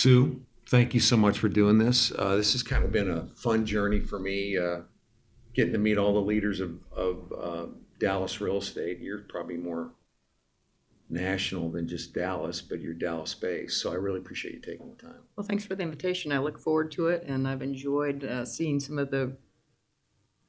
Sue, thank you so much for doing this. This has kind of been a fun journey for me, getting to meet all the leaders of Dallas real estate. You're probably more national than just Dallas, but you're Dallas based. So I really appreciate you taking the time. Well, thanks for the invitation. I look forward to it, and I've enjoyed seeing some of the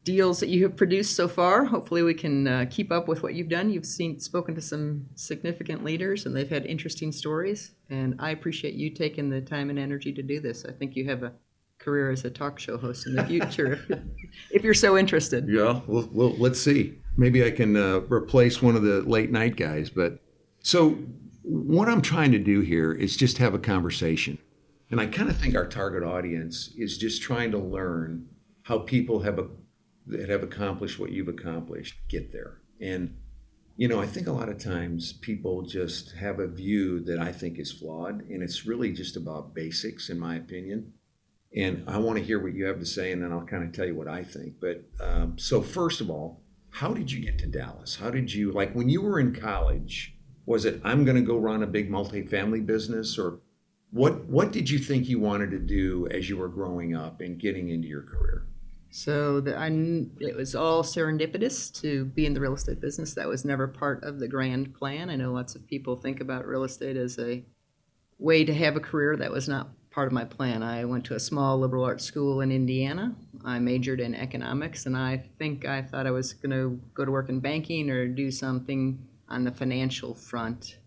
deals that you have produced so far. Hopefully, we can keep up with what you've done. You've spoken to some significant leaders, and they've had interesting stories. And I appreciate you taking the time and energy to do this. I think you have a career as a talk show host in the future if you're so interested. Yeah, well, let's see. Maybe I can replace one of the late night guys. But so what I'm trying to do here is just have a conversation. And I kind of think our target audience is just trying to learn how people that have accomplished what you've accomplished get there. And, I think a lot of times people just have a view that I think is flawed, and it's really just about basics, in my opinion. And I want to hear what you have to say, and then I'll kind of tell you what I think. But so first of all, how did you get to Dallas? How did you, like when you were in college, was it, I'm going to go run a big multifamily business, or what did you think you wanted to do as you were growing up and getting into your career? So it was all serendipitous to be in the real estate business. That was never part of the grand plan. I know lots of people think about real estate as a way to have a career. That was not part of my plan. I went to a small liberal arts school in Indiana. I majored in economics, and I think I thought I was going to go to work in banking or do something on the financial front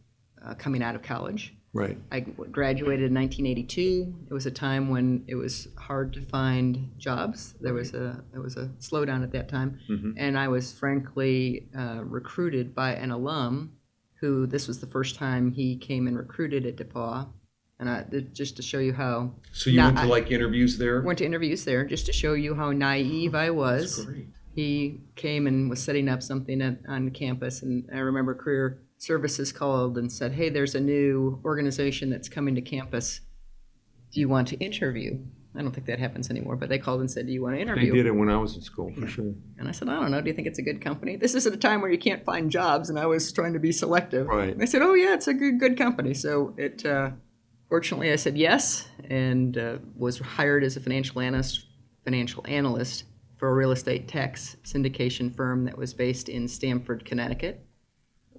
coming out of college. Right. I graduated in 1982. It was a time when it was hard to find jobs. There was a slowdown at that time, and I was frankly recruited by an alum who this was the first time he came and recruited at DePaul. And just to show you how. So you went to like interviews there? Went to interviews there just to show you how naive I was. That's great. He came and was setting up something on campus, and I remember Career Services called and said, "Hey, there's a new organization that's coming to campus. Do you want to interview?" I don't think that happens anymore, but they called and said, "Do you want to interview?" They did it when I was in school, for sure. And I said, "I don't know. Do you think it's a good company?" This is at a time where you can't find jobs, and I was trying to be selective. Right. And they said, "Oh yeah, it's a good company." So fortunately, I said yes, and was hired as a financial analyst for a real estate tax syndication firm that was based in Stamford, Connecticut.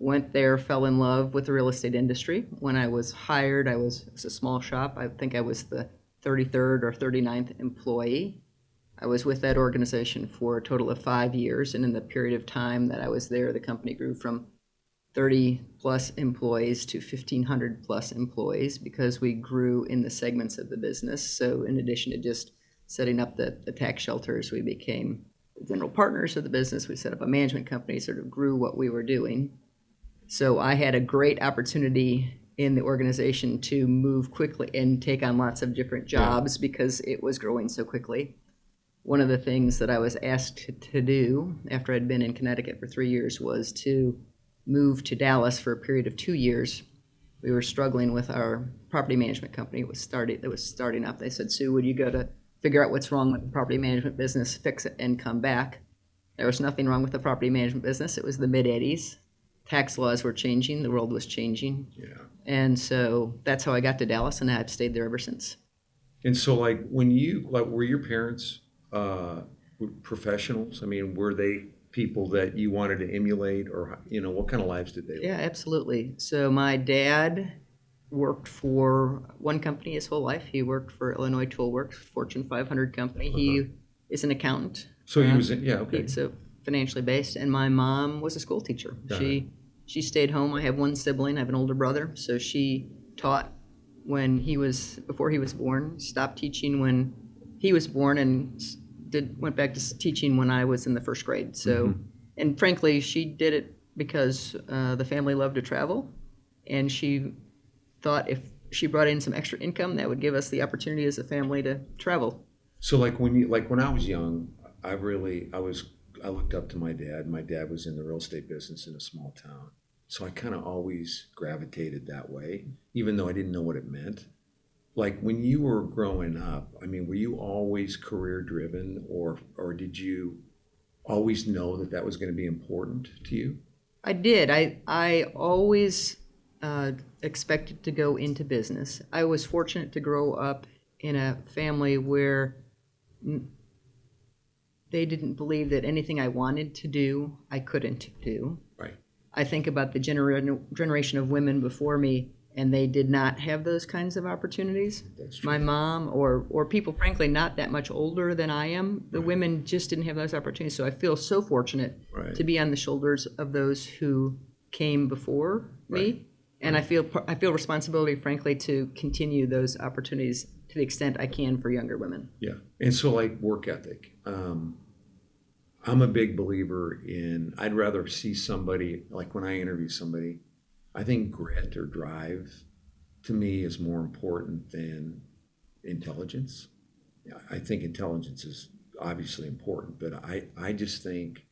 Went there, fell in love with the real estate industry. When I was hired, it was a small shop. I think I was the 33rd or 39th employee. I was with that organization for a total of 5 years, and in the period of time that I was there, the company grew from 30 plus employees to 1,500 plus employees because we grew in the segments of the business. So in addition to just setting up the tax shelters, we became general partners of the business. We set up a management company, sort of grew what we were doing. So I had a great opportunity in the organization to move quickly and take on lots of different jobs because it was growing so quickly. One of the things that I was asked to do after I'd been in Connecticut for 3 years was to move to Dallas for a period of 2 years. We were struggling with our property management company. It was starting up. They said, "Sue, would you go to figure out what's wrong with the property management business, fix it, and come back?" There was nothing wrong with the property management business. It was the mid-'80s. Tax laws were changing. The world was changing. Yeah. And so that's how I got to Dallas, and I've stayed there ever since. And so were your parents professionals? I mean, were they people that you wanted to emulate, or, what kind of lives did they live? Yeah, absolutely. So my dad worked for one company his whole life. He worked for Illinois Tool Works, Fortune 500 company. He is an accountant. So he was okay. So financially based. And my mom was a school teacher. She stayed home. I have one sibling. I have an older brother. So she taught before he was born, stopped teaching when he was born, and went back to teaching when I was in the first grade. So, and frankly, she did it because the family loved to travel, and she thought if she brought in some extra income, that would give us the opportunity as a family to travel. So when I was young, I looked up to my dad. My dad was in the real estate business in a small town. So I kind of always gravitated that way, even though I didn't know what it meant. Like when you were growing up, I mean, were you always career driven, or did you always know that was going to be important to you? I did. I always expected to go into business. I was fortunate to grow up in a family where they didn't believe that anything I wanted to do, I couldn't do. Right. I think about the generation of women before me, and they did not have those kinds of opportunities. That's true. My mom or people, frankly, not that much older than I am, the women just didn't have those opportunities. So I feel so fortunate to be on the shoulders of those who came before me. And I feel responsibility, frankly, to continue those opportunities to the extent I can for younger women. Yeah. And so like work ethic. I'm a big believer in, I'd rather see somebody, like when I interview somebody, I think grit or drive to me is more important than intelligence. I think intelligence is obviously important, but I just think,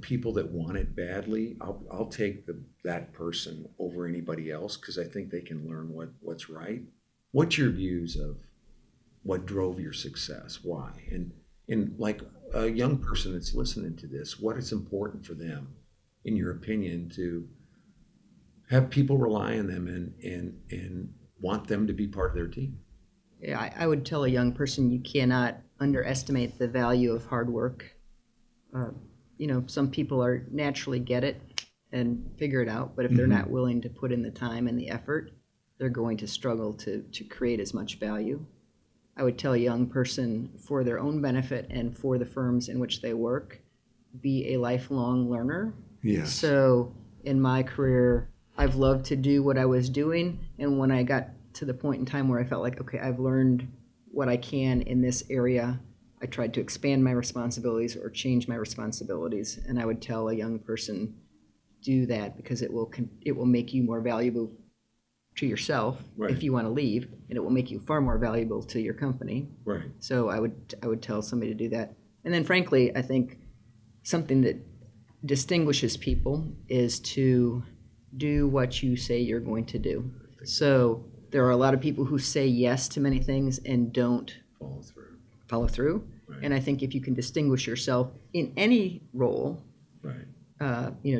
people that want it badly, I'll take that person over anybody else because I think they can learn what's right. What's your views of what drove your success? Why? And like a young person that's listening to this, what is important for them, in your opinion, to have people rely on them and want them to be part of their team? Yeah, I would tell a young person you cannot underestimate the value of hard work. Some people are naturally get it and figure it out, but if they're not willing to put in the time and the effort, they're going to struggle to create as much value. I would tell a young person, for their own benefit and for the firms in which they work, be a lifelong learner. Yes. So in my career, I've loved to do what I was doing, and when I got to the point in time where I felt like, okay, I've learned what I can in this area, I tried to expand my responsibilities or change my responsibilities. And I would tell a young person, do that because it will make you more valuable to yourself if you want to leave, and it will make you far more valuable to your company. Right. So I would tell somebody to do that. And then frankly, I think something that distinguishes people is to do what you say you're going to do. So there are a lot of people who say yes to many things and don't follow through. Right. And I think if you can distinguish yourself in any role,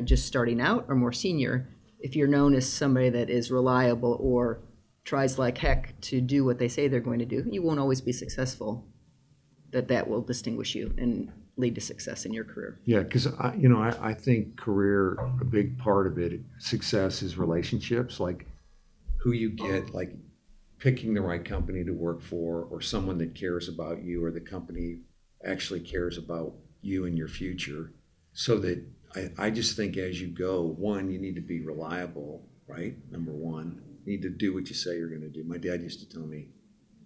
just starting out or more senior, if you're known as somebody that is reliable or tries like heck to do what they say they're going to do, you won't always be successful. That will distinguish you and lead to success in your career. Yeah, because I think career, a big part of it, success is relationships, like who you get, like picking the right company to work for, or someone that cares about you, or the company actually cares about you and your future. So that I just think as you go, one, you need to be reliable, right? Number one, you need to do what you say you're going to do. My dad used to tell me,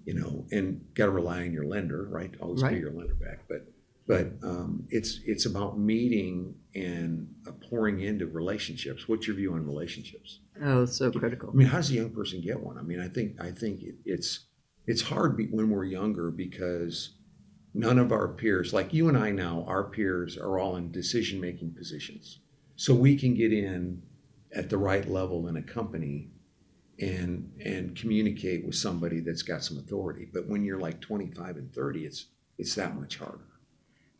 and got to rely on your lender, right? Always pay your lender back. But it's about meeting and pouring into relationships. What's your view on relationships? Oh, it's so critical. I mean, how does a young person get one? I mean, I think it's hard when we're younger because none of our peers, like you and I now, our peers are all in decision-making positions. So we can get in at the right level in a company and communicate with somebody that's got some authority. But when you're like 25 and 30, it's that much harder.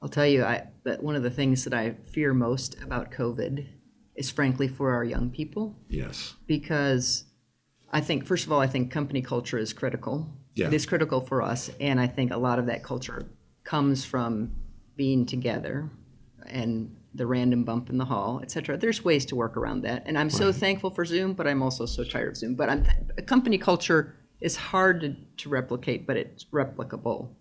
I'll tell you that one of the things that I fear most about COVID is frankly for our young people. Yes. Because I think, first of all, company culture is critical. Yeah. It is critical for us. And I think a lot of that culture comes from being together and the random bump in the hall, et cetera. There's ways to work around that. And I'm so thankful for Zoom, but I'm also so tired of Zoom. But a company culture is hard to replicate, but it's replicable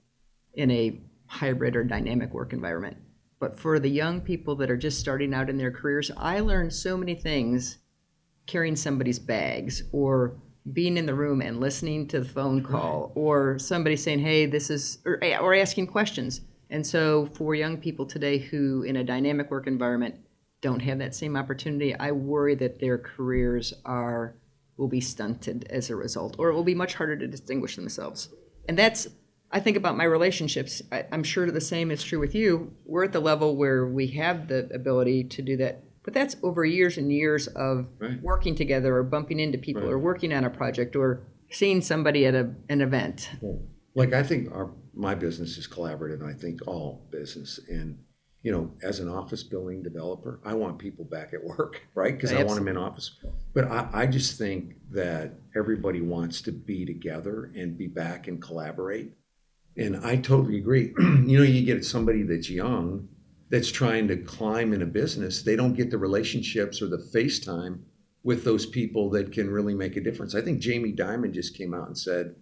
in a hybrid or dynamic work environment. But for the young people that are just starting out in their careers, I learned so many things carrying somebody's bags or being in the room and listening to the phone call or somebody saying, hey, this is, or asking questions. And so for young people today who in a dynamic work environment don't have that same opportunity, I worry that their careers will be stunted as a result, or it will be much harder to distinguish themselves. And I think about my relationships. I'm sure the same is true with you. We're at the level where we have the ability to do that, but that's over years and years of working together or bumping into people or working on a project or seeing somebody at an event. Like I think my business is collaborative, and I think all business. And as an office building developer, I want people back at work, right? Because I want them in Absolutely. office. But I just think that everybody wants to be together and be back and collaborate. And I totally agree. You get somebody that's young, that's trying to climb in a business, they don't get the relationships or the face time with those people that can really make a difference. I think Jamie Dimon just came out and said,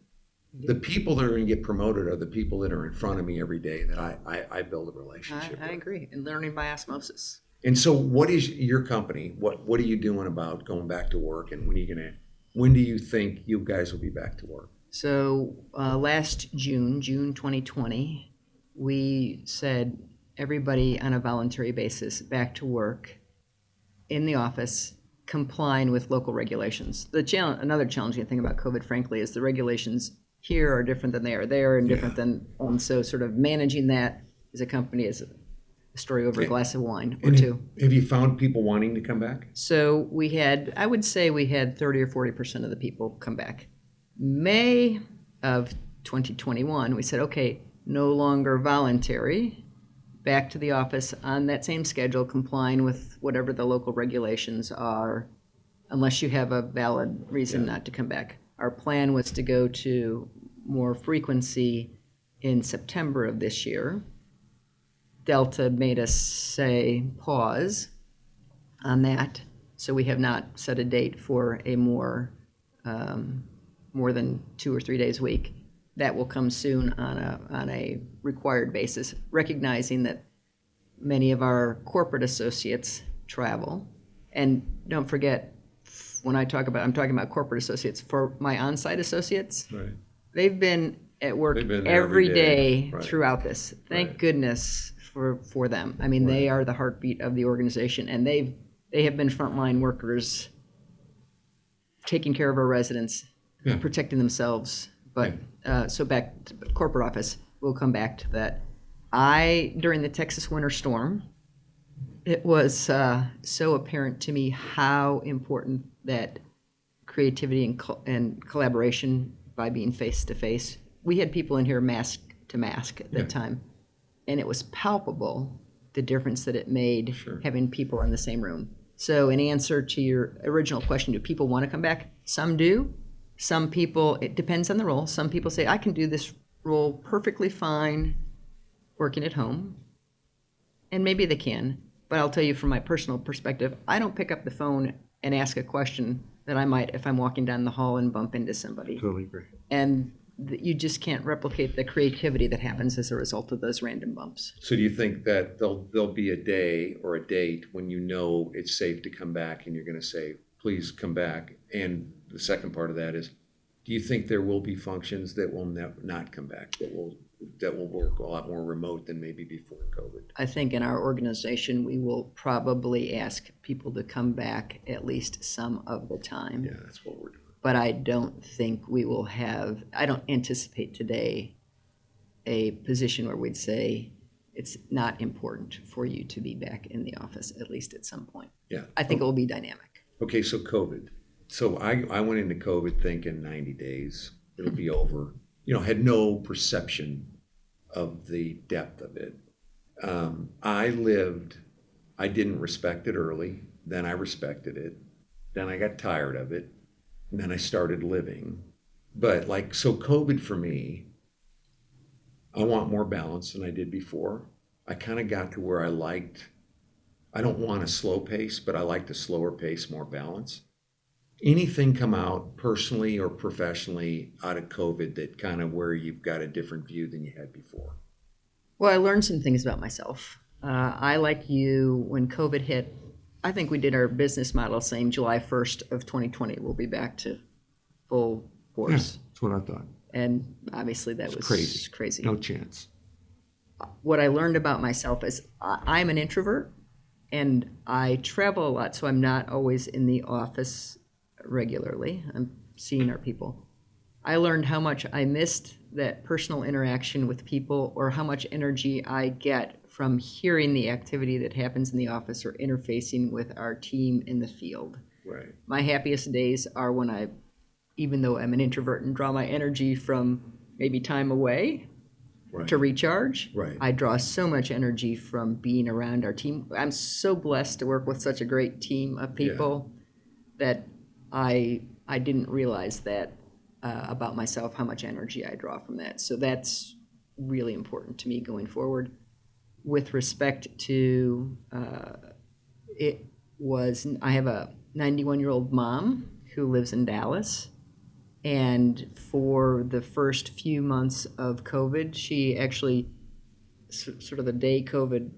the people that are going to get promoted are the people that are in front of me every day that I build a relationship I with. agree. And learning by osmosis. And so what is your company? What are you doing about going back to work, and when do you think you guys will be back to work? So last June 2020, we said everybody on a voluntary basis back to work in the office, complying with local regulations. Another challenging thing about COVID, frankly, is the regulations here are different than they are there, and different than home. So sort of managing that as a company is a story over a glass of wine or And two. have you found people wanting to come back? So I would say we had 30 or 40% of the people come back. May of 2021, we said, okay, no longer voluntary, back to the office on that same schedule, complying with whatever the local regulations are, unless you have a valid reason not to come back. Our plan was to go to more frequency in September of this year. Delta made us say pause on that, so we have not set a date for a more than 2 or 3 days a week. That will come soon on a required basis, recognizing that many of our corporate associates travel. And don't forget, I'm talking about corporate associates. For my on-site associates, Right. they've been at work They've been there every every day Right. throughout this. Thank goodness for them. I mean, they are the heartbeat of the organization, and they have been frontline workers, taking care of our residents, protecting themselves. But so back to corporate office, we'll come back to that. During the Texas winter storm, it was so apparent to me how important that creativity and collaboration by being face to face. We had people in here mask to mask at that time, and it was palpable the difference that it made having people in the same room. So in answer to your original question, do people want to come back? Some do. Some people, it depends on the role. Some people say, I can do this role perfectly fine working at home. And maybe they can. But I'll tell you from my personal perspective, I don't pick up the phone and ask a question that I might if I'm walking down the hall and bump into somebody. Totally agree. And you just can't replicate the creativity that happens as a result of those random bumps. So do you think that there'll be a day or a date when it's safe to come back and you're going to say, please come back? And the second part of that is, do you think there will be functions that will not come back, that will work a lot more remote than maybe before COVID? I think in our organization, we will probably ask people to come back at least some of the time. Yeah, that's what we're doing. But I don't think I don't anticipate today a position where we'd say it's not important for you to be back in the office, at least at some point. Yeah. I think it will be dynamic. Okay, so COVID. So I went into COVID thinking 90 days, it'll be over. Had no perception of the depth of it. I didn't respect it early, then I respected it, then I got tired of it, and then I started living. But so COVID for me, I want more balance than I did before. I kind of got to where I don't want a slow pace, but I like a slower pace, more balance. Anything come out personally or professionally out of COVID that kind of where you've got a different view than you had before? Well, I learned some things about myself. I, like you, when COVID hit, I think we did our business model saying July 1st of 2020, we'll be back to full force. Yeah, that's what I thought. And obviously that was crazy. No chance. What I learned about myself is I'm an introvert and I travel a lot, so I'm not always in the office regularly. I'm seeing our people. I learned how much I missed that personal interaction with people, or how much energy I get from hearing the activity that happens in the office or interfacing with our team in the field. Right. My happiest days are when even though I'm an introvert and draw my energy from maybe time away, Right. to recharge. Right. I draw so much energy from being around our team. I'm so blessed to work with such a great team of people that I didn't realize that about myself, how much energy I draw from that. So that's really important to me going forward. With respect to I have a 91-year-old mom who lives in Dallas. And for the first few months of COVID, she actually, sort of the day COVID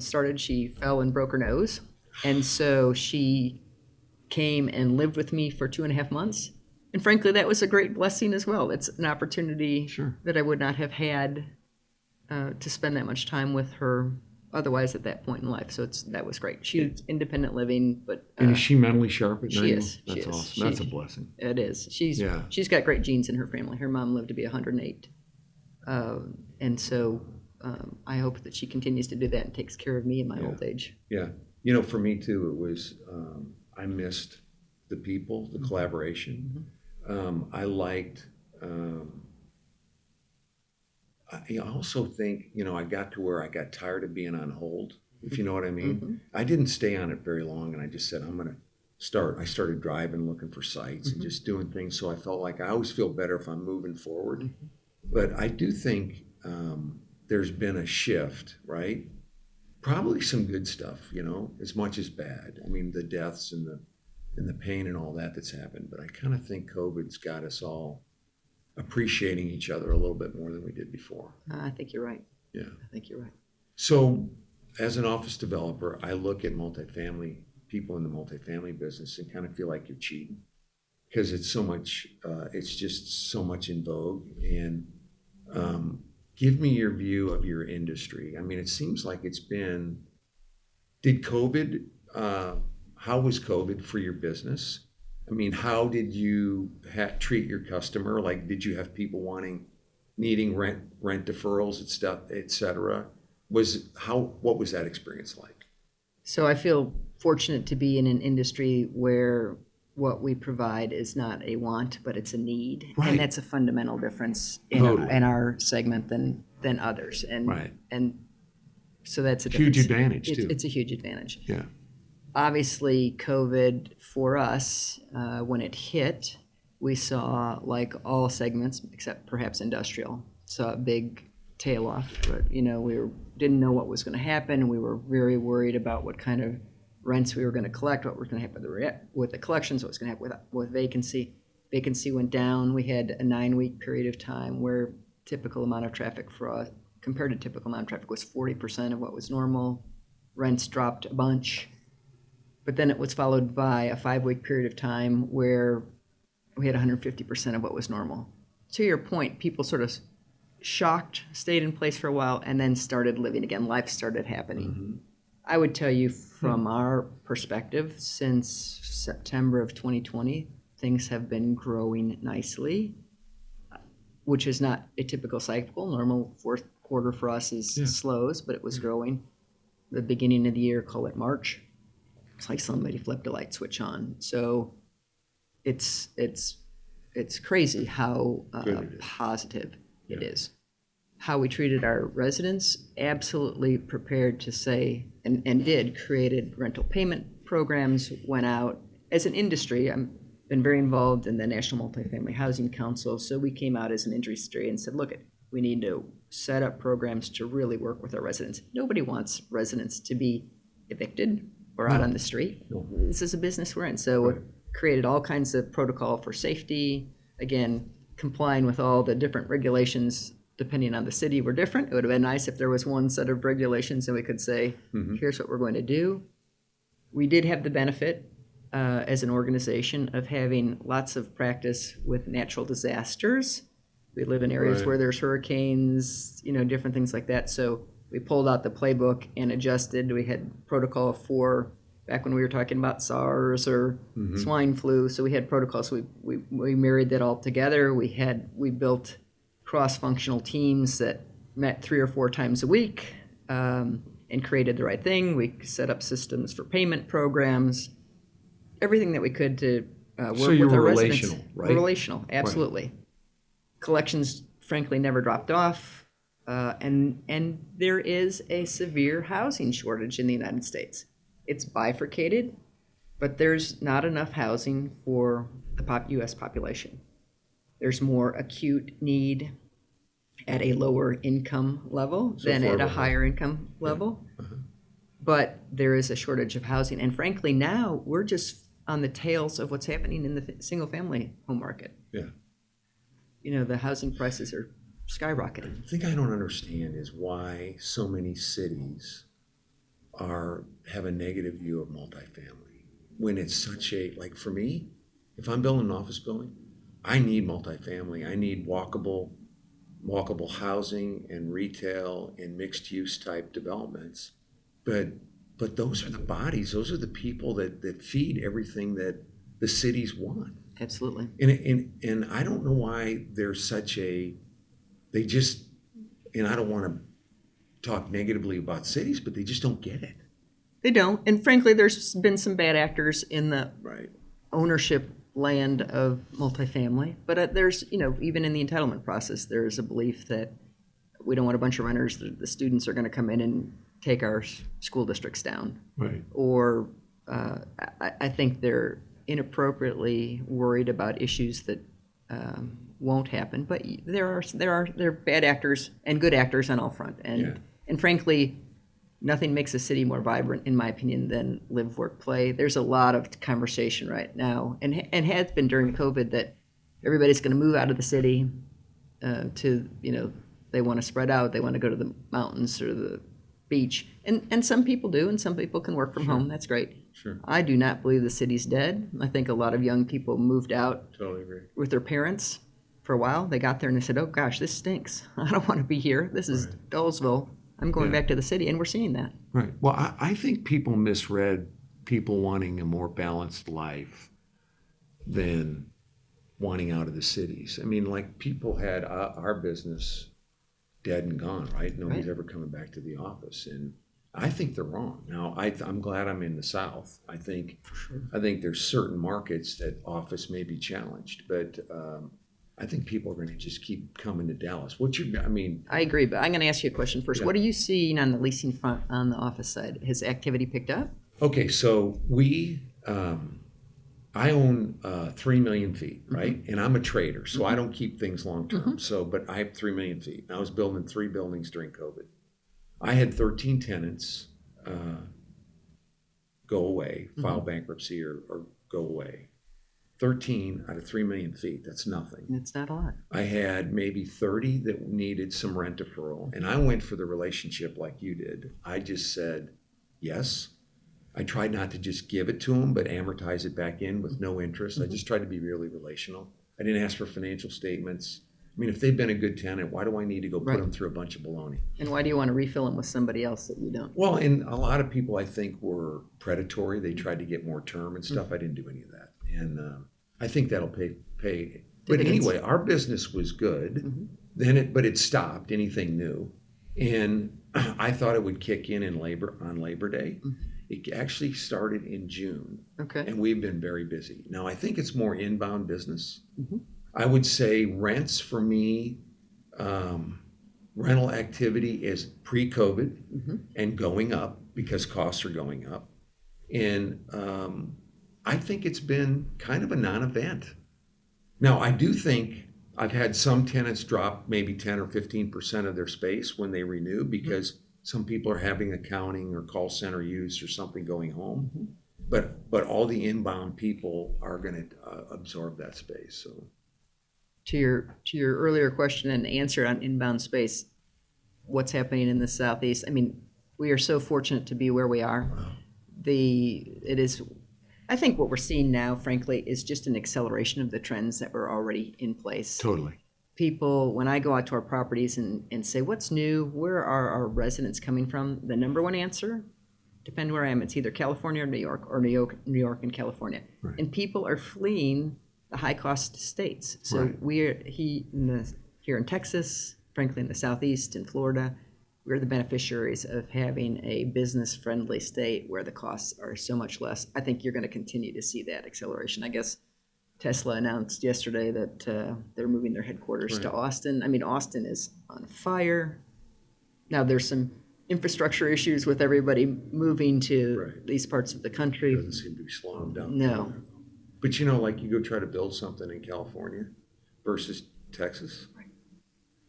started, she fell and broke her nose. And so she came and lived with me for 2.5 months. And frankly, that was a great blessing as well. It's an opportunity that I would not have had to spend that much time with her otherwise at that point in life. So that was great. She's independent living, but and is she mentally sharp at 90? she is. That's She is. awesome. That's a blessing. It is. She's got great genes in her family. Her mom lived to be 108, and so I hope that she continues to do that and takes care of me in my old age. Yeah, for me too, it was I missed the people, the collaboration. I liked. I also think, I got to where I got tired of being on hold, if you know what I mean. I didn't stay on it very long, and I just said, I'm going to start. I started driving, looking for sites, and just doing things. So I felt like I always feel better if I'm moving forward. But I do think there's been a shift, right? Probably some good stuff, as much as bad. I mean, the deaths and the pain and all that's happened. But I kind of think COVID's got us all appreciating each other a little bit more than we did before. I think you're right. Yeah. I think you're right. So as an office developer, I look at people in the multifamily business and kind of feel like you're cheating because it's so much, it's just so much in vogue. And give me your view of your industry. I mean, it seems like did COVID, how was COVID for your business? I mean, how did you treat your customer? Like, did you have people needing rent deferrals and stuff, et cetera? What was that experience like? So I feel fortunate to be in an industry where what we provide is not a want, but it's a need. Right. And that's a fundamental difference in our segment than others. And so that's a difference. Huge advantage too. It's a huge advantage. Yeah. Obviously, COVID for us, when it hit, we saw, like all segments, except perhaps industrial, saw a big tail off. But, didn't know what was going to happen. We were very worried about what kind of rents we were going to collect, what was going to happen with the collections, what was going to happen with vacancy. Vacancy went down. We had a 9-week period of time where typical amount of traffic for us, compared to typical amount of traffic, was 40% of what was normal. Rents dropped a bunch. But then it was followed by a 5-week period of time where we had 150% of what was normal. To your point, people sort of shocked, stayed in place for a while, and then started living again. Life started happening. I would tell you from our perspective, since September of 2020, things have been growing nicely, which is not a typical cycle. Normal fourth quarter for us is slows, but it was growing. The beginning of the year, call it March. It's like somebody flipped a light switch on. So it's crazy how positive it is. How we treated our residents, absolutely prepared to say, and created rental payment programs, went out. As an industry, I've been very involved in the National Multifamily Housing Council, so we came out as an industry and said, look, we need to set up programs to really work with our residents. Nobody wants residents to be evicted or out on the street. No. This is a business we're in. So created all kinds of protocol for safety, again, complying with all the different regulations depending on the city were different. It would have been nice if there was one set of regulations and we could say, here's what we're going to do. We did have the benefit as an organization of having lots of practice with natural disasters. We live in areas where there's hurricanes, different things like that. So we pulled out the playbook and adjusted. We had protocol for back when we were talking about SARS or swine flu. So we had protocols. We married that all together. We built cross-functional teams that met 3 or 4 times a week and created the right thing. We set up systems for payment programs, everything that we could to work so you with our were residents. relational, right? We're relational, absolutely. Right. Collections, frankly, never dropped off. And there is a severe housing shortage in the United States. It's bifurcated, but there's not enough housing for the U.S. population. There's more acute need at a lower income level than at a higher income level. But there is a shortage of housing. And frankly, now we're just on the tails of what's happening in the single family home market. Yeah. The housing prices are skyrocketing. The thing I don't understand is why so many cities have a negative view of multifamily when it's such a, like for me, if I'm building an office building, I need multifamily. I need walkable housing and retail and mixed use type developments. But those are the bodies, those are the people that feed everything that the cities want. Absolutely. And I don't know why there's such they just, and I don't want to talk negatively about cities, but they just don't get it. They don't. And frankly, there's been some bad actors in the Right. ownership land of multifamily. But there's, even in the entitlement process, there's a belief that we don't want a bunch of renters. The students are going to come in and take our school districts down. Right. Or I think they're inappropriately worried about issues that won't happen. But there are bad actors and good actors on all front. And frankly, nothing makes a city more vibrant, in my opinion, than live, work, play. There's a lot of conversation right now, and has been during COVID, that everybody's going to move out of the city to, they want to spread out. They want to go to the mountains or the beach. And some people do, and some people can work from home. That's great. Sure. I do not believe the city's dead. I think a lot of young people moved out Totally agree. with their parents for a while. They got there and they said, oh gosh, this stinks. I don't want to be here. This is Dullsville. I'm going back to the city, and we're seeing that. Right. Well, I think people misread people wanting a more balanced life than wanting out of the cities. I mean, like people had our business dead and gone, right? Nobody's ever coming back to the office. And I think they're wrong. Now, I'm glad I'm in the South. I think there's certain markets that office may be challenged, but I think people are going to just keep coming to Dallas. I agree, but I'm going to ask you a question first. What are you seeing on the leasing front on the office side? Has activity picked up? Okay, so I own 3 million feet, right? And I'm a trader, so I don't keep things long term. But I have 3 million feet. I was building 3 buildings during COVID. I had 13 tenants go away, file bankruptcy or go away. 13 out of 3 million feet, that's nothing. It's not a lot. I had maybe 30 that needed some rent deferral, and I went for the relationship like you did. I just said yes. I tried not to just give it to them, but amortize it back in with no interest. I just tried to be really relational. I didn't ask for financial statements. I mean, if they've been a good tenant, why do I need to go put them through a bunch of baloney? And why do you want to refill them with somebody else that you don't? Well, and a lot of people I think were predatory. They tried to get more term and stuff. I didn't do any of that. And I think that'll pay. But anyway, our business was good. But it stopped anything new. And I thought it would kick in on Labor Day. It actually started in June. Okay. And we've been very busy. Now, I think it's more inbound business. I would say rents for me, rental activity is pre-COVID and going up because costs are going up. And I think it's been kind of a non-event. Now, I do think I've had some tenants drop maybe 10 or 15% of their space when they renew because some people are having accounting or call center use or something going home. But all the inbound people are going to absorb that space. So, to your earlier question and answer on inbound space, what's happening in the Southeast? I mean, we are so fortunate to be where we are. Wow. I think what we're seeing now, frankly, is just an acceleration of the trends that were already in place. Totally. People, when I go out to our properties and say, what's new, where are our residents coming from? The number one answer, depending where I am, it's either California or New York, or New York and California. Right. And people are fleeing the high-cost states. So we're here in Texas, frankly in the Southeast, in Florida, we're the beneficiaries of having a business-friendly state where the costs are so much less. I think you're going to continue to see that acceleration. I guess Tesla announced yesterday that they're moving their headquarters to Austin. I mean, Austin is on fire. Now there's some infrastructure issues with everybody moving to Right. these parts of the country. Doesn't seem to be slowing down. No. But you know, like you go try to build something in California versus Texas.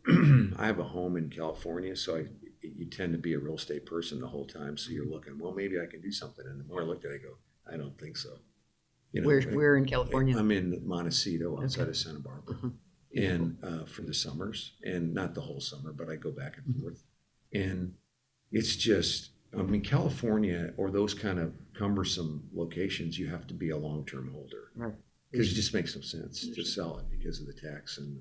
I have a home in California, so you tend to be a real estate person the whole time. So you're looking, well, maybe I can do something. And the more I look at it, I go, I don't think so. You know, Where in California? I'm in Montecito outside of Santa Barbara, and for the summers, and not the whole summer, but I go back and forth. And it's just, I mean, California or those kind of cumbersome locations, you have to be a long-term holder, Right. because it just makes no sense to sell it because of the tax and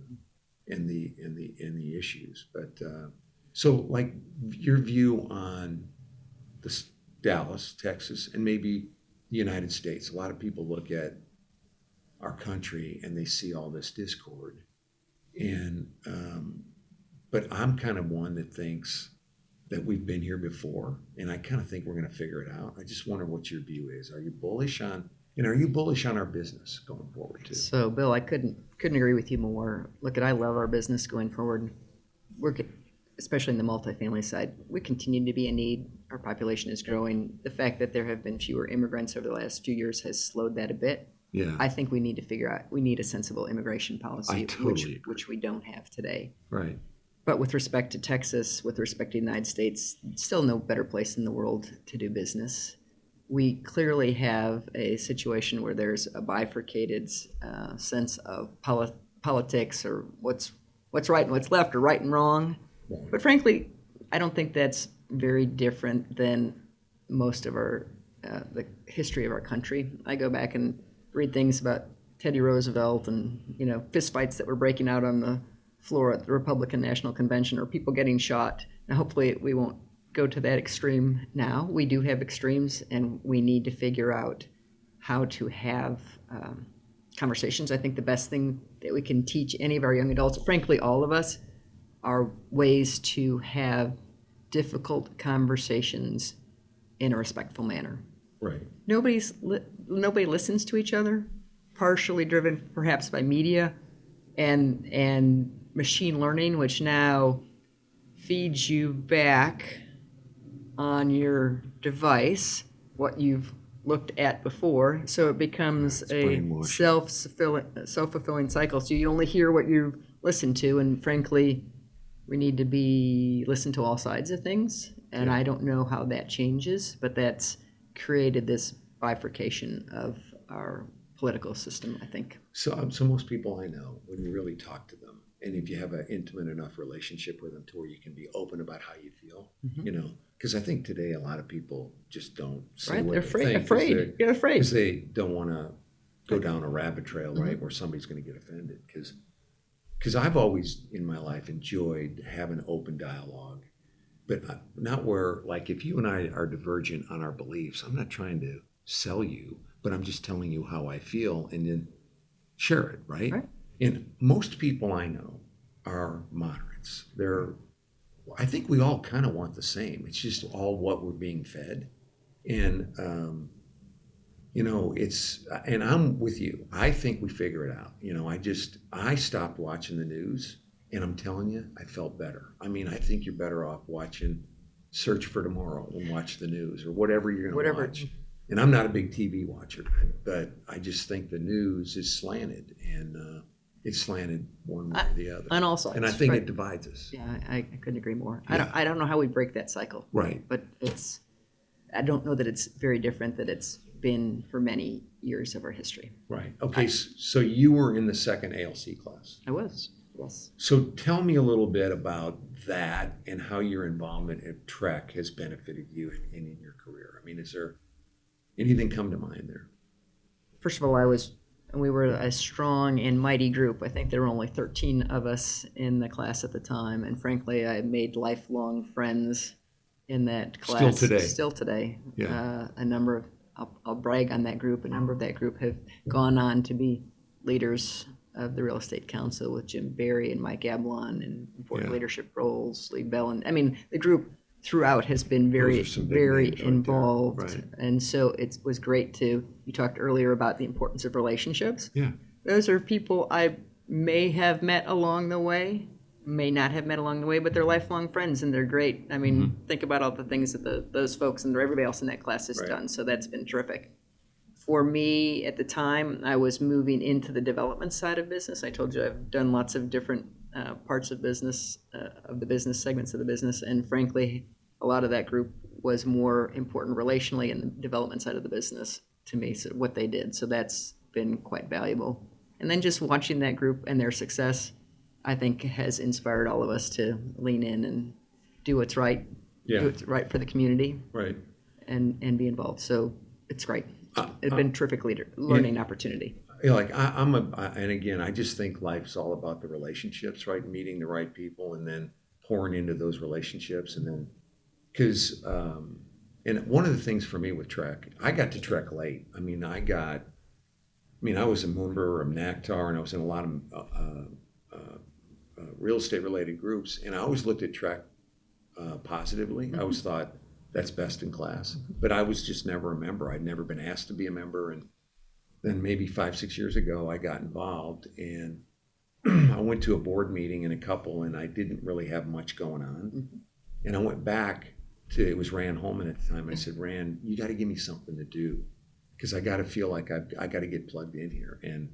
the issues. But so, like, your view on this Dallas, Texas, and maybe the United States. A lot of people look at our country and they see all this discord, and but I'm kind of one that thinks that we've been here before, and I kind of think we're going to figure it out. I just wonder what your view is. Are you bullish on our business going forward too? So, Bill, I couldn't agree with you more. Look, I love our business going forward. Especially in the multifamily side, we continue to be in need. Our population is growing. The fact that there have been fewer immigrants over the last few years has slowed that a bit. Yeah, I think we need to figure out, we need a sensible immigration policy, I totally agree. which we don't have today. right. But with respect to Texas, with respect to the United States, still no better place in the world to do business. We clearly have a situation where there's a bifurcated sense of politics, or what's right and what's left, or right and wrong. Right. But frankly, I don't think that's very different than most of the history of our country. I go back and read things about Teddy Roosevelt and, fistfights that were breaking out on the floor at the Republican National Convention, or people getting shot. Now, hopefully we won't go to that extreme now. We do have extremes, and we need to figure out how to have conversations. I think the best thing that we can teach any of our young adults, frankly, all of us, are ways to have difficult conversations in a respectful manner. Right. Nobody listens to each other, partially driven perhaps by media and machine learning, which now feeds you back on your device what you've looked at before. So it becomes a self-fulfilling cycle. So you only hear what you've listened to, and frankly, we need to listen to all sides of things. And I don't know how that changes, but that's created this bifurcation of our political system, I think. So most people I know, when you really talk to them, and if you have an intimate enough relationship with them to where you can be open about how you feel, because I think today a lot of people just don't say what They're they think. afraid. You're afraid. Because they don't want to go down a rabbit trail, right, where somebody's going to get offended. Because I've always in my life enjoyed having open dialogue, but not where, like, if you and I are divergent on our beliefs, I'm not trying to sell you, but I'm just telling you how I feel, and then share it, right? And most people I know are moderates. I think we all kind of want the same. It's just all what we're being fed. And, and I'm with you. I think we figure it out. I stopped watching the news, and I'm telling you, I felt better. I mean, I think you're better off watching Search for Tomorrow than watch the news, or whatever you're going to watch. And I'm not a big TV watcher, but I just think the news is slanted, and it's slanted one way or the other. On all sides. And I think it divides us. Yeah, I couldn't agree more. Yeah. I don't know how we break that cycle. Right. But I don't know that it's very different that it's been for many years of our history. Right. Okay, so you were in the second ALC class. I was, yes. So tell me a little bit about that and how your involvement at TREC has benefited you in your career. I mean, is there anything come to mind there? First of all, we were a strong and mighty group. I think there were only 13 of us in the class at the time, and frankly, I made lifelong friends in that class. Still today. Yeah. A number of, I'll brag on that group. A number of that group have gone on to be leaders of the Real Estate Council with Jim Barry and Mike Ablon, and important leadership roles, Lee Bell. And I mean, the group throughout has been very involved. Right. And so it was great you talked earlier about the importance of relationships. Yeah. Those are people I may have met along the way, may not have met along the way, but they're lifelong friends and they're great. I mean, think about all the things that those folks and everybody else in that class has done. So that's been terrific. For me, at the time, I was moving into the development side of business. I told you I've done lots of different parts of business, segments of the business, and frankly, a lot of that group was more important relationally in the development side of the business to me, so what they did. So that's been quite valuable. And then just watching that group and their success, I think has inspired all of us to lean in and do what's right, do what's right for the community, right, and be involved. So it's great. It's been a terrific learning opportunity. And again, I just think life's all about the relationships, right? Meeting the right people and then pouring into those relationships. And then, because, and one of the things for me with TREC, I got to TREC late. I was a member of NACTAR and I was in a lot of real estate related groups. And I always looked at TREC positively. I always thought that's best in class, but I was just never a member. I'd never been asked to be a member. And then maybe 5-6 years ago, I got involved and I went to a board meeting and a couple, and I didn't really have much going on. And I went back to, it was Rand Holman at the time. I said, Rand, you got to give me something to do because I got to feel like I got to get plugged in here. And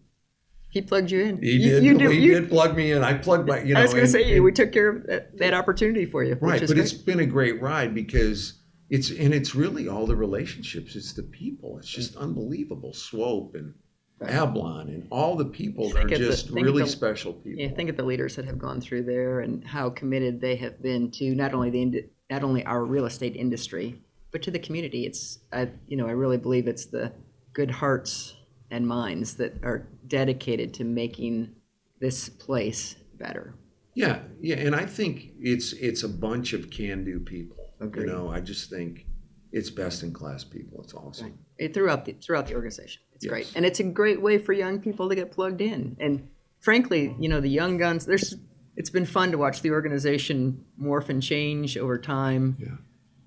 he plugged you in. He did. He did plug me in. I plugged my, I was going to say, we took care of that opportunity for you. Right, but great. It's been a great ride because it's really all the relationships. It's the people. It's just unbelievable. Swope and Ablon and all the people that are just really special people. Yeah, think of the leaders that have gone through there and how committed they have been to not only our real estate industry, but to the community. I really believe it's the good hearts and minds that are dedicated to making this place better. Yeah, and I think it's a bunch of can-do people. Agreed. I just think it's best in class people. It's awesome. Right. Throughout the organization. It's great. And it's a great way for young people to get plugged in. And frankly, the young guns, it's been fun to watch the organization morph and change over time. Yeah.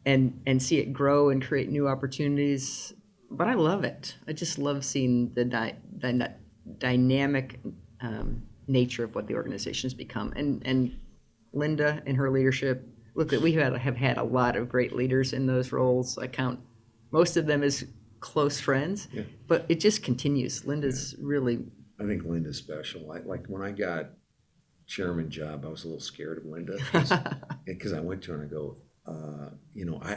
And see it grow and create new opportunities. But I love it. I just love seeing the dynamic nature of what the organization has become. And Linda and her leadership, look, we have had a lot of great leaders in those roles. I count most of them as close friends, but it just continues. Linda's really... I think Linda's special. Like when I got chairman job, I was a little scared of Linda because I went to her and I go,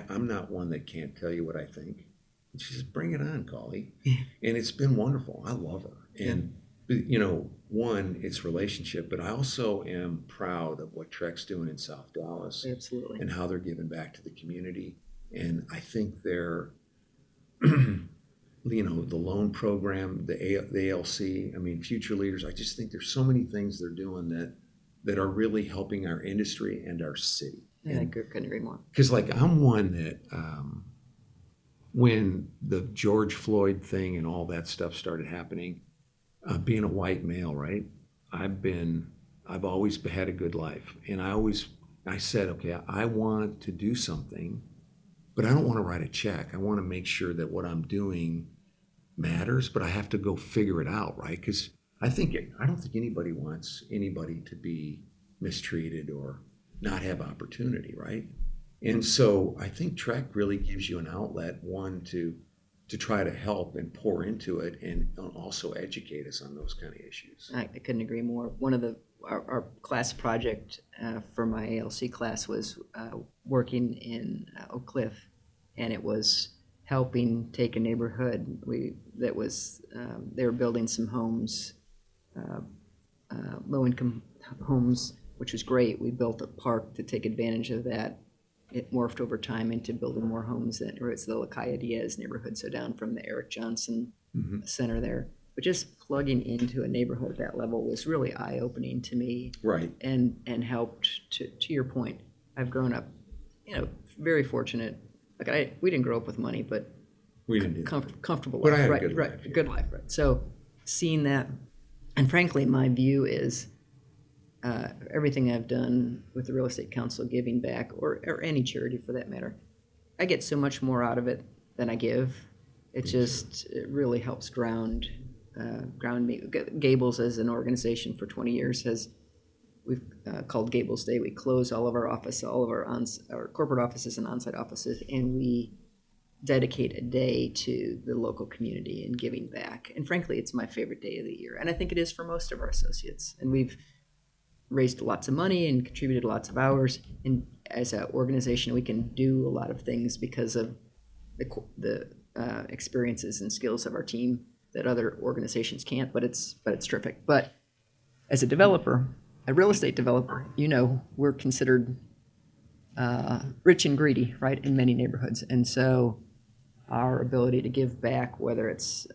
I'm not one that can't tell you what I think. And she says, bring it on, Collie. And it's been wonderful. I love her. And, one, it's relationship, but I also am proud of what TREC's doing in South Dallas. Absolutely. And how they're giving back to the community. And I think they're, the loan program, the ALC, future leaders, I just think there's so many things they're doing that are really helping our industry and our city. Yeah, I couldn't agree more. Because I'm one that when the George Floyd thing and all that stuff started happening, being a white male, right? I've always had a good life. And I said, okay, I want to do something, but I don't want to write a check. I want to make sure that what I'm doing matters, but I have to go figure it out, right? Because I don't think anybody wants anybody to be mistreated or not have opportunity, right? And so I think TREC really gives you an outlet, one, to try to help and pour into it and also educate us on those kind of issues. I couldn't agree more. One of our class project for my ALC class was working in Oak Cliff, and it was helping take a neighborhood they were building some homes, low-income homes, which was great. We built a park to take advantage of that. It morphed over time into building more homes. It's the La Calle Diaz neighborhood, so down from the Eric Johnson Center there. But just plugging into a neighborhood at that level was really eye-opening to me. Right. And helped, to your point, I've grown up, very fortunate. We didn't grow up with money, but we didn't comfortable but life. I had right, a good right, life. Yeah. Good life, right. So seeing that, and frankly, my view is everything I've done with the Real Estate Council, giving back, or any charity for that matter, I get so much more out of it than I give. It really helps ground me. Gables as an organization for 20 years has we've called Gables Day. We close all of our our corporate offices and on-site offices, and we dedicate a day to the local community and giving back. And frankly, it's my favorite day of the year. And I think it is for most of our associates. And we've raised lots of money and contributed lots of hours. And as an organization, we can do a lot of things because of the experiences and skills of our team that other organizations can't. But it's terrific. But as a developer, a real estate developer, we're considered rich and greedy, right, in many neighborhoods. And so our ability to give back, whether it's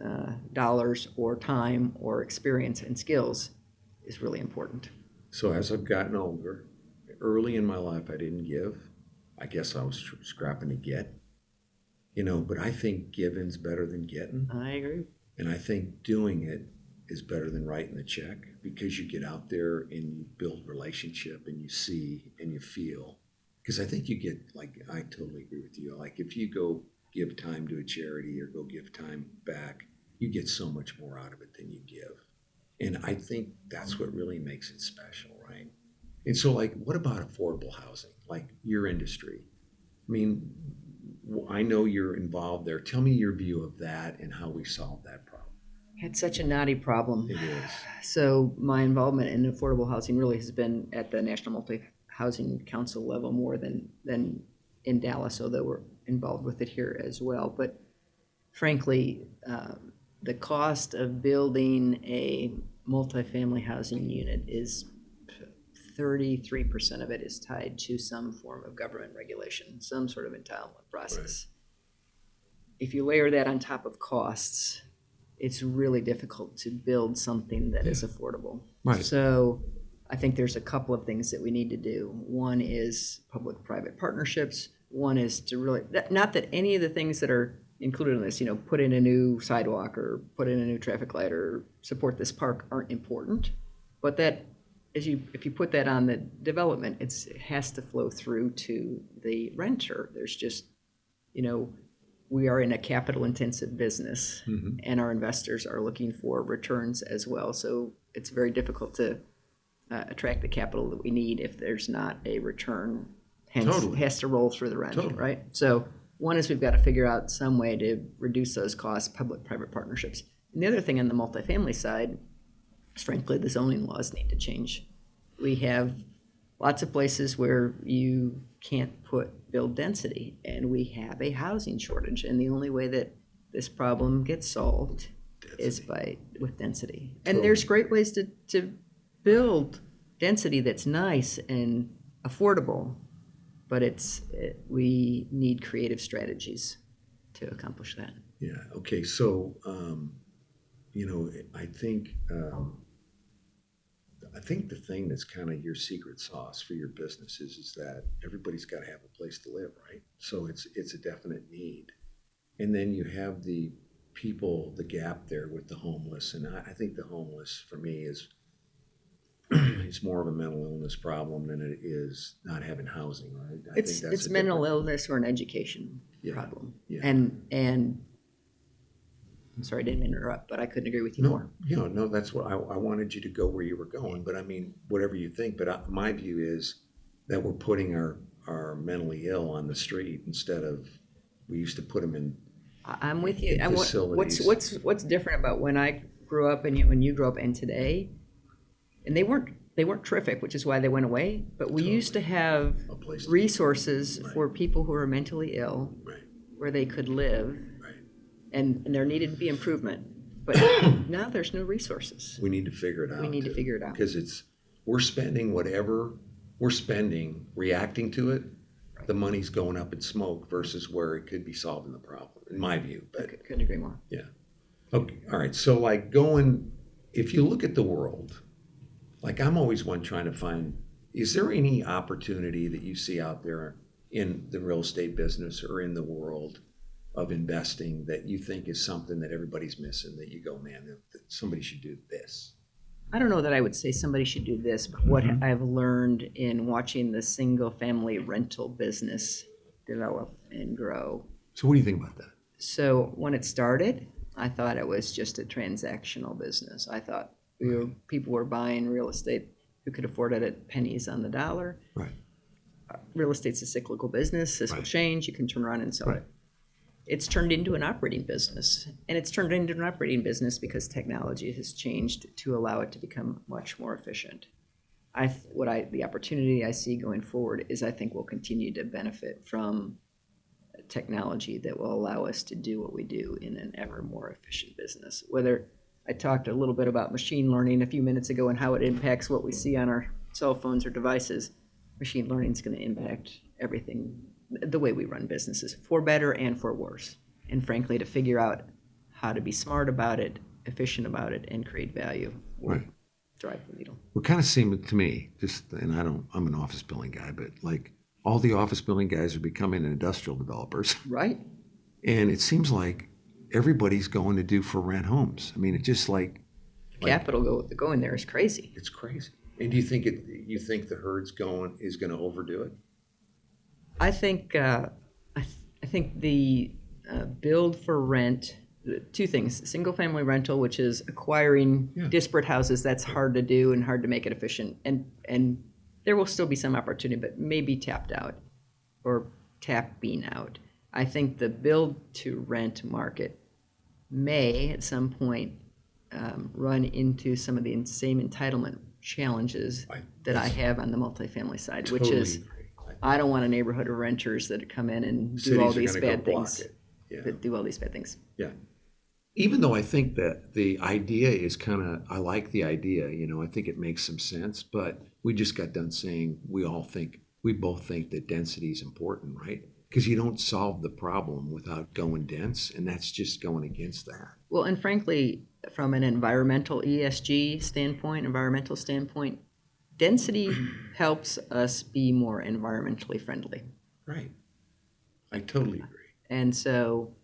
dollars or time or experience and skills, is really important. So as I've gotten older, early in my life, I didn't give. I guess I was scrapping to get, but I think giving's better than getting. I agree. And I think doing it is better than writing the check, because you get out there and you build relationship and you see and you feel. Because I think you get, I totally agree with you. Like if you go give time to a charity or go give time back, you get so much more out of it than you give. And I think that's what really makes it special, right? And so what about affordable housing, like your industry? I mean, I know you're involved there. Tell me your view of that and how we solve that problem. It's such a knotty problem. It is. So my involvement in affordable housing really has been at the National Multi-Housing Council level more than in Dallas, although we're involved with it here as well. But frankly, the cost of building a multifamily housing unit is 33% of it is tied to some form of government regulation, some sort of entitlement process. Right. If you layer that on top of costs, it's really difficult to build something that is affordable. Right. So I think there's a couple of things that we need to do. One is public-private partnerships. One is to really, not that any of the things that are included in this, put in a new sidewalk or put in a new traffic light or support this park aren't important, but that if you put that on the development, it has to flow through to the renter. There's just, we are in a capital-intensive business, mm-hmm. and our investors are looking for returns as well. So it's very difficult to attract the capital that we need if there's not a return. Hence, totally. It has to roll through the rent, totally. Right? So one is we've got to figure out some way to reduce those costs, public-private partnerships. And the other thing on the multifamily side is, frankly, the zoning laws need to change. We have lots of places where you can't build density, and we have a housing shortage. And the only way that this problem gets solved is with density. Totally. And there's great ways to build density that's nice and affordable, but we need creative strategies to accomplish that. Yeah. Okay. So, I think the thing that's kind of your secret sauce for your business is that everybody's got to have a place to live, right? So it's a definite need. And then you have the people, the gap there with the homeless. And I think the homeless for me is it's more of a mental illness problem than it is not having housing, right? It's mental illness or an education problem. Yeah. And I'm sorry, I didn't mean to interrupt, but I couldn't agree with you more. No, that's what I wanted you to go where you were going. But I mean, whatever you think. But my view is that we're putting our mentally ill on the street instead of, we used to put them in. I'm with you. And facilities. What's different about when I grew up and when you grew up and today? And they weren't terrific, which is why they went away. But we used to have resources for people who are mentally ill, where they could live. And there needed to be improvement, but now there's no resources. We need to figure it out. Because we're spending whatever we're spending, reacting to it. Right. The money's going up in smoke versus where it could be solving the problem, in my view. But couldn't agree more. Yeah. Okay. All right. So if you look at the world, I'm always one trying to find, is there any opportunity that you see out there in the real estate business or in the world of investing that you think is something that everybody's missing, that you go, man, that somebody should do this? I don't know that I would say somebody should do this, but what I've learned in watching the single family rental business develop and grow. So what do you think about that? So when it started, I thought it was just a transactional business. I thought people were buying real estate who could afford it at pennies on the dollar. Right. Real estate's a cyclical business. This will Right. change. You can turn around and sell Right. it. It's turned into an operating business. And it's turned into an operating business because technology has changed to allow it to become much more efficient. The opportunity I see going forward is I think we'll continue to benefit from technology that will allow us to do what we do in an ever more efficient business. Whether I talked a little bit about machine learning a few minutes ago and how it impacts what we see on our cell phones or devices. Machine learning is going to impact everything, the way we run businesses, for better and for worse. And frankly, to figure out how to be smart about it, efficient about it, and create value will Right. drive the needle. What kind of seemed to me, I'm an office building guy, but like all the office building guys are becoming industrial developers. Right? And it seems like everybody's going to do for rent homes. I mean, it's just like Capital going there is crazy. it's crazy. And do you think the herd's is going to overdo it? I think I think the build for rent, two things: single family rental, which is acquiring disparate houses. That's hard to do and hard to make it efficient, and there will still be some opportunity, but maybe tapped out or tapping out. I think the build to rent market may at some point run into some of the same entitlement challenges that I have on the multifamily side, which is agree. I don't want a neighborhood of renters that come in and do Cities all are these gonna go bad block things. it. Yeah. That do all these bad things. Yeah. Even though I think that the idea is I like the idea, I think it makes some sense, but we just got done saying we both think that density is important, right? Because you don't solve the problem without going dense, and that's just going against that. Well, and frankly, from an environmental environmental standpoint, density helps us be more environmentally friendly. Right. I totally agree. And so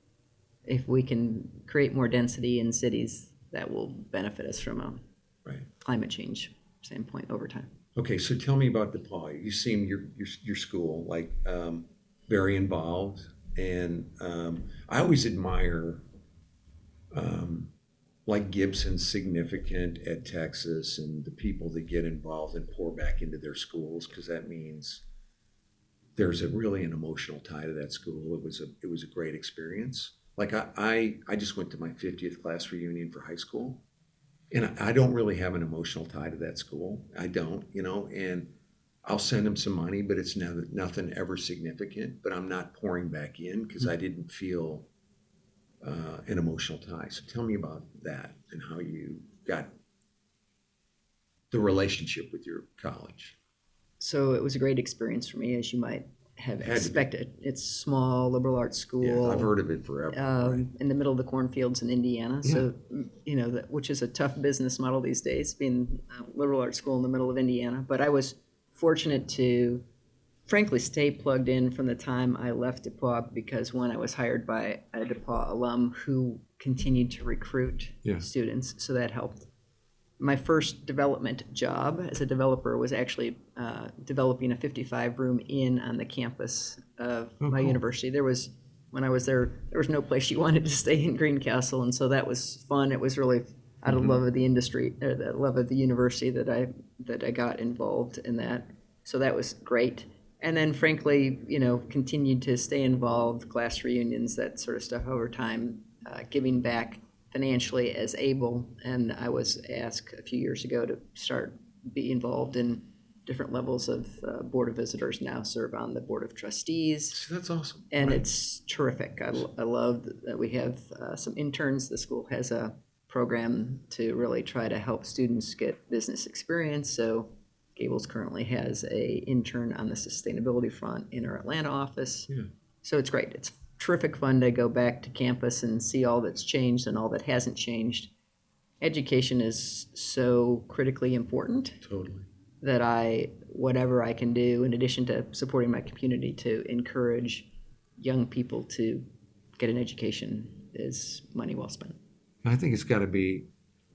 if we can create more density in cities, that will benefit us from a Right. climate change standpoint over time. Okay, so tell me about DePaul. You seem your school like very involved, and I always admire like Gibson's significant at Texas and the people that get involved and pour back into their schools, because that means there's really an emotional tie to that school. It was a great experience. Like I just went to my 50th class reunion for high school, and I don't really have an emotional tie to that school. I don't, and I'll send them some money, but it's nothing ever significant. But I'm not pouring back in because I didn't feel an emotional tie. So tell me about that and how you got the relationship with your college. So it was a great experience for me, as you might have expected. It's small liberal arts school. Yeah, I've heard of it forever. Right? In the middle of the cornfields in Indiana. Yeah. So, which is a tough business model these days, being a liberal arts school in the middle of Indiana. But I was fortunate to, frankly, stay plugged in from the time I left DePaul, because I was hired by a DePaul alum who continued to recruit students. So that helped. My first development job as a developer was actually developing a 55-room inn on the campus of my university. When I was there was no place you wanted to stay in Greencastle, and so that was fun. It was really out of love of the industry, or the love of the university, that I got involved in that. So that was great. And then, frankly, continued to stay involved, class reunions, that sort of stuff over time, giving back financially as able. And I was asked a few years ago to be involved in different levels of Board of Visitors, now serve on the Board of Trustees. That's awesome. And it's terrific. I love that we have some interns. The school has a program to really try to help students get business experience. So Gables currently has a intern on the sustainability front in our Atlanta office. Yeah. So it's great. It's terrific fun to go back to campus and see all that's changed and all that hasn't changed. Education is so critically important. Totally. That whatever I can do, in addition to supporting my community, to encourage young people to get an education, is money well spent. I think it's got to be,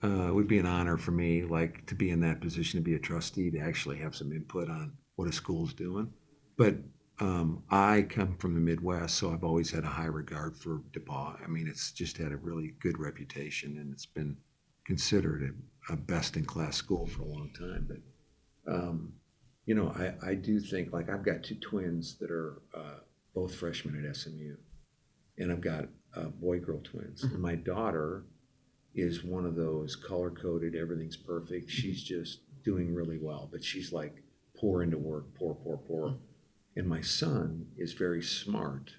it would be an honor for me, like, to be in that position, to be a trustee, to actually have some input on what a school's doing. But I come from the Midwest, so I've always had a high regard for DePaul. I mean, it's just had a really good reputation, and it's been considered a best-in-class school for a long time. But You know, I do think, like, I've got two twins that are both freshmen at SMU, and I've got boy-girl twins. And my daughter is one of those color-coded, everything's perfect. She's just doing really well, but she's like pour into work, pour. And my son is very smart,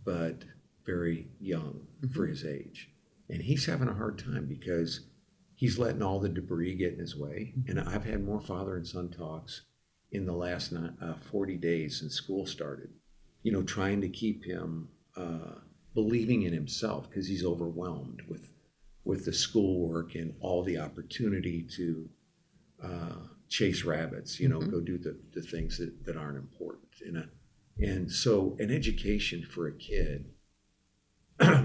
but very young for his age. And he's having a hard time because he's letting all the debris get in his way. And I've had more father and son talks in the last 40 days since school started, you know, trying to keep him believing in himself because he's overwhelmed with the schoolwork and all the opportunity to chase rabbits, you know, go do the things that aren't important. And so an education for a kid,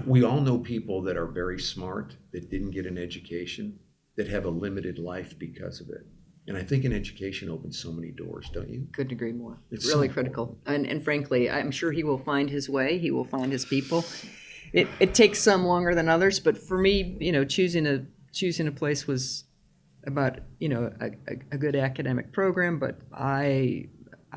we all know people that are very smart that didn't get an education, that have a limited life because of it. And I think an education opens so many doors, don't you? Couldn't agree more. It's really so critical. And frankly, I'm sure he will find his way. He will find his people. It takes some longer than others, but for me, you know, choosing a place was about, you know, a good academic program, but I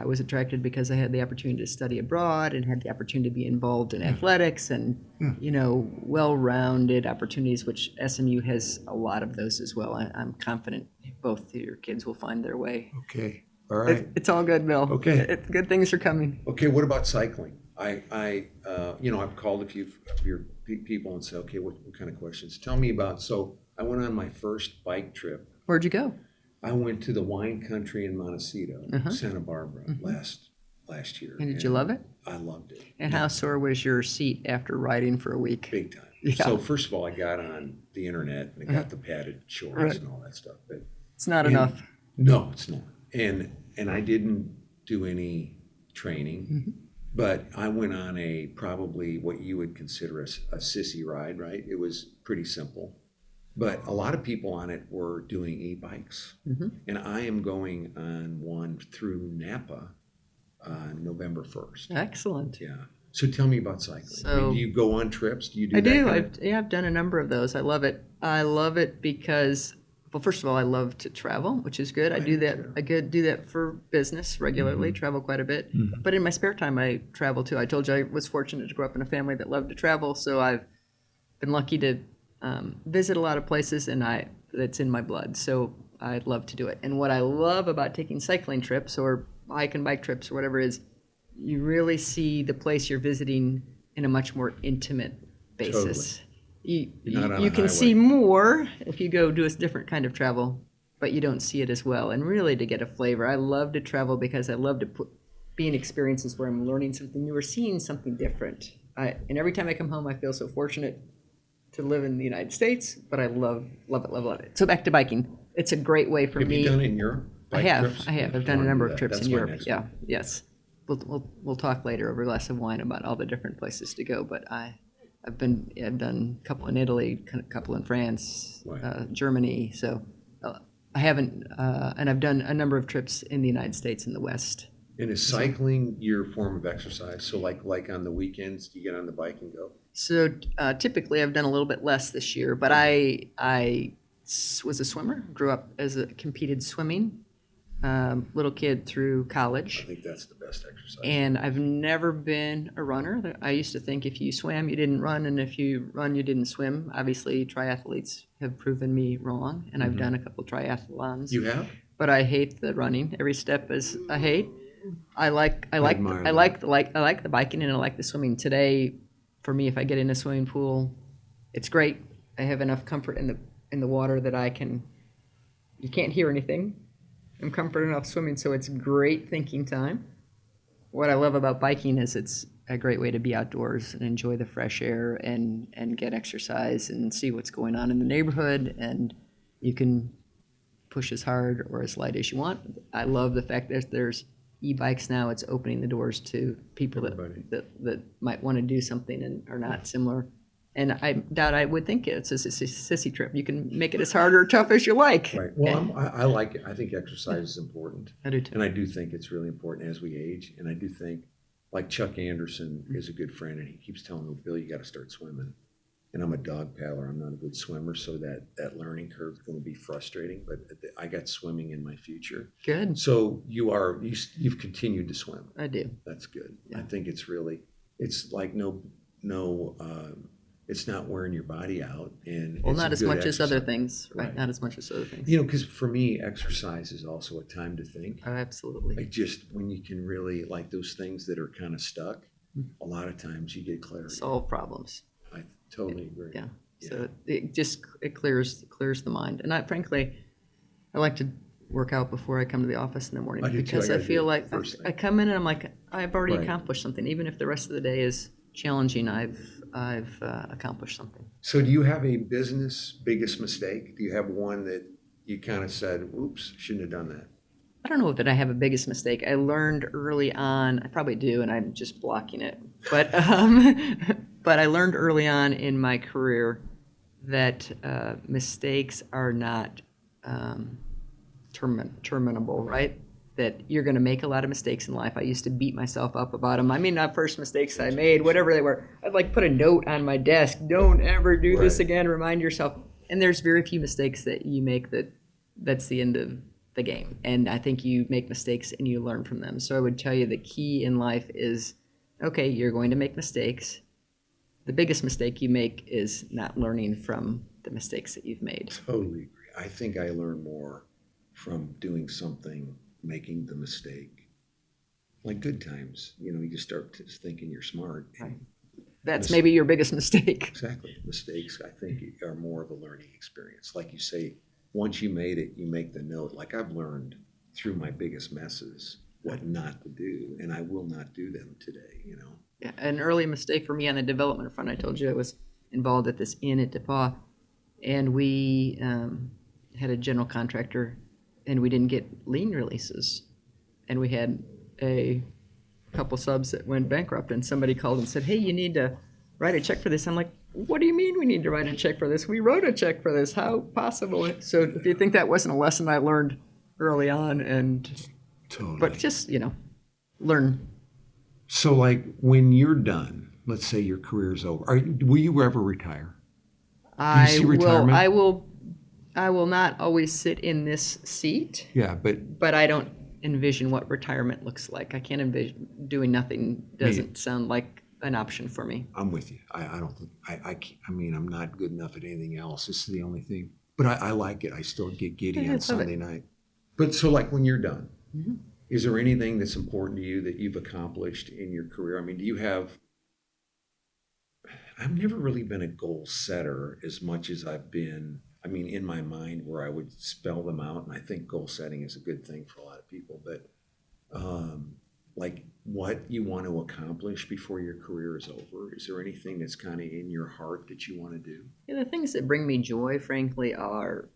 was attracted because I had the opportunity to study abroad and had the opportunity to be involved in athletics and, you know, well-rounded opportunities, which SMU has a lot of those as well. I'm confident both of your kids will find their way. Okay. All right. It's all good, Bill. Okay. Good things are coming. Okay, what about cycling? You know, I've called a few of your people and said, okay, what kind of questions? Tell me about, so I went on my first bike trip. Where'd you go? I went to the wine country in Montecito, Santa Barbara, last year. And did you love it? I loved it. And how sore was your seat after riding for a week? Big time. Yeah. So first of all, I got on the internet and I got the padded shorts and all that stuff. But It's not enough. no, it's not. And I didn't do any training, but I went on a probably what you would consider a sissy ride, right? It was pretty simple. But a lot of people on it were doing e-bikes. And I am going on one through Napa on November 1st. Excellent. Yeah. So tell me about cycling. I mean, So- do you go on trips? Do you do I that do. kind of- I've done a number of those. I love it. I love it because, well, first of all, I love to travel, which is good. I do that. I do that for business regularly. Travel quite a bit. But in my spare time, I travel too. I told you I was fortunate to grow up in a family that loved to travel, so I've been lucky to visit a lot of places, and that's in my blood. So I'd love to do it. And what I love about taking cycling trips or hike and bike trips or whatever is, you really see the place you're visiting in a much more intimate basis. You're not on You a can highway. see more if you go do a different kind of travel, but you don't see it as well. And really to get a flavor, I love to travel because I love to be in experiences where I'm learning something new or seeing something different. And every time I come home, I feel so fortunate to live in the United States, but I love it. So back to biking. It's a great way for Have me. you done it in Europe? I Bike have. trips? I have. Yeah, I've done a wanna number do of that. trips That's in my Europe. next Yeah. one. Yes. We'll talk later over a glass of wine about all the different places to go. But I've done a couple in Italy, a couple in France, Right. Germany. So I haven't, and I've done a number of trips in the United States in the West. And is cycling your form of exercise? So like on the weekends, do you get on the bike and go? So typically, I've done a little bit less this year, but I was a swimmer. Grew up as competed swimming, little kid through I college, think that's the best exercise. and I've never been a runner. I used to think if you swam, you didn't run, and if you run, you didn't swim. Obviously, triathletes have proven me wrong, and I've done a couple triathlons. You have? But I hate the running. Every step is a hate. I like admire the biking and I like the swimming. Today, for me, if I get in a swimming pool, it's great. I have enough comfort in the water that you can't hear anything. I'm comforted enough swimming, so it's great thinking time. What I love about biking is it's a great way to be outdoors and enjoy the fresh air and get exercise and see what's going on in the neighborhood, and you can push as hard or as light as you want. I love the fact that there's e-bikes now. It's opening the doors to people Everybody. that might want to do something and are not similar. And I doubt I would think it's a sissy trip. You can make it as hard or tough as you like. Right. Well, I like it. I think exercise is important. I do too. And I do think it's really important as we age. And I do think, like Chuck Anderson is a good friend, and he keeps telling me, Bill, you got to start swimming. and I'm a dog paddler. I'm not a good swimmer, so that learning curve is going to be frustrating. But I got swimming in my future. Good. So you've continued to swim. I do. That's good. Yeah. I think it's like it's not wearing your body out, and Well, it's not a as good much as other exercise. things, right? Right. Not as much as other things. Because for me, exercise is also a time to think. Oh, absolutely. Like just when you can really like those things that are kind of stuck, a lot of times you get clarity. Solve problems. I totally agree. Yeah. So it clears the mind. And frankly, I like to work out before I come to the office in the morning I do too. because I I gotta do feel it like first thing. I come in and I'm like, I've already Right. accomplished something. Even if the rest of the day is challenging, I've accomplished something. So do you have a business biggest mistake? Do you have one that you kind of said, oops, shouldn't have done that? I don't know that I have a biggest mistake. I learned early on, I probably do, and I'm just blocking it. But but I learned early on in my career that mistakes are not terminable, right? That you're going to make a lot of mistakes in life. I used to beat myself up about them. I mean, not first mistakes I made, whatever they were. I'd like put a note on my desk. Don't ever do this Right. again. Remind yourself. And there's very few mistakes that you make that's the end of the game. And I think you make mistakes and you learn from them. So I would tell you the key in life is, okay, you're going to make mistakes. The biggest mistake you make is not learning from the mistakes that you've made. Totally agree. I think I learn more from doing something, making the mistake. Like good times, you just start thinking you're smart. Right. That's maybe your biggest mistake. Exactly. Mistakes, I think, are more of a learning experience. Like you say, once you made it, you make the note. Like I've learned through my biggest messes what not to do, and I will not do them today. Yeah, an early mistake for me on the development front, I told you I was involved at this inn at DePaul, and we had a general contractor, and we didn't get lien releases. And we had a couple subs that went bankrupt, and somebody called and said, hey, you need to write a check for this. I'm like, what do you mean we need to write a check for this? We wrote a check for this. How possible? So if you think that wasn't a lesson I learned early on, Totally. but just, learn. So, like, when you're done, let's say your career's over, will you ever retire? see retirement? I will not always sit in this seat, Yeah, but but I don't envision what retirement looks like. I can't envision doing nothing. Doesn't sound like an option for me. I'm with you. I don't think I mean, I'm not good enough at anything else. This is the only thing. But I like it. I still get giddy Yeah, on I love Sunday it. night. But so, like, when you're done, Mhm. is there anything that's important to you that you've accomplished in your career? I mean, do you have? I've never really been a goal setter as much as I've been. I mean, in my mind, where I would spell them out, and I think goal setting is a good thing for a lot of people. But like, what you want to accomplish before your career is over? Is there anything that's kind of in your heart that you want to do? Yeah, the things that bring me joy, frankly, are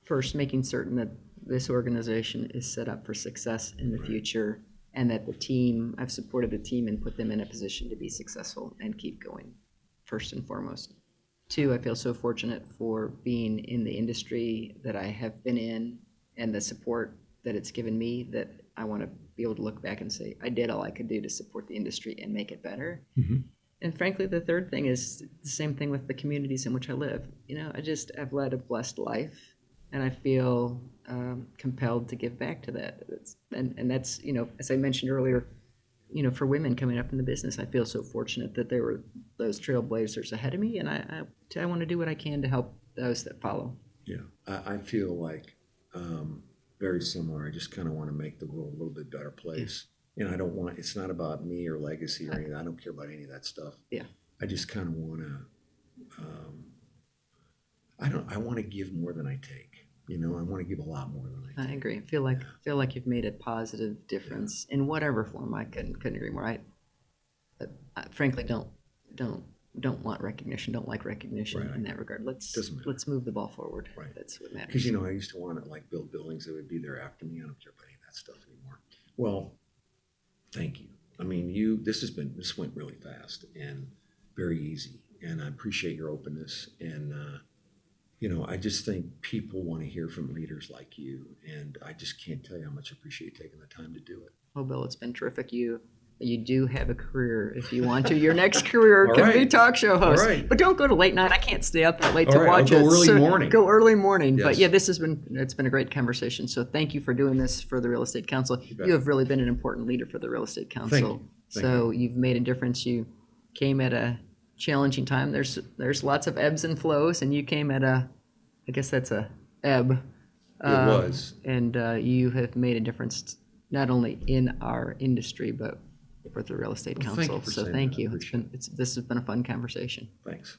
first making certain that this organization is set up for success in the future, and that I've supported the team and put them in a position to be successful and keep going, first and foremost. Two, I feel so fortunate for being in the industry that I have been in and the support that it's given me, that I want to be able to look back and say, I did all I could do to support the industry and make it better. Mm-hmm. And frankly, the third thing is the same thing with the communities in which I live. I've led a blessed life, and I feel compelled to give back to that. And that's, as I mentioned earlier, for women coming up in the business, I feel so fortunate that there were those trailblazers ahead of me, and I want to do what I can to help those that follow. Yeah, I feel like very similar. I just kind of want to make the world a little bit better place. And I don't want, it's not about me or legacy or anything. I don't care about any of that stuff. Yeah. I just kind of want to, I want to give more than I take. I want to give a lot more than I take. I agree. I feel like you've made a positive difference in whatever form. I couldn't agree more. I frankly don't want recognition. Don't like recognition in that regard. Let's move the ball forward. Right. That's what matters. Because I used to want to like build buildings that would be there after me. I don't care about any of that stuff anymore. Well, thank you. I mean, this went really fast and very easy, and I appreciate your openness. And I just think people want to hear from leaders like you, and I just can't tell you how much I appreciate taking the time to do it. Well, Bill, it's been terrific. You you do have a career if you want to. Your next career All can be right. talk show host. All right. But don't go to late night. I can't stay up that late All to right, I'll watch go it. early morning. Go early morning. But Yes. yeah, it's been a great conversation. So thank you for doing this for the Real Estate Council. bet. You have really been an important leader for the Real Estate Council. Thank you. So you've made a difference. You came at a challenging time. There's lots of ebbs and flows, and you came at I guess that's a ebb. It was. And you have made a difference not only in our industry, but for the Real Estate Well, Council. thank you for So saying thank that. I you. appreciate This has been a fun conversation. Thanks.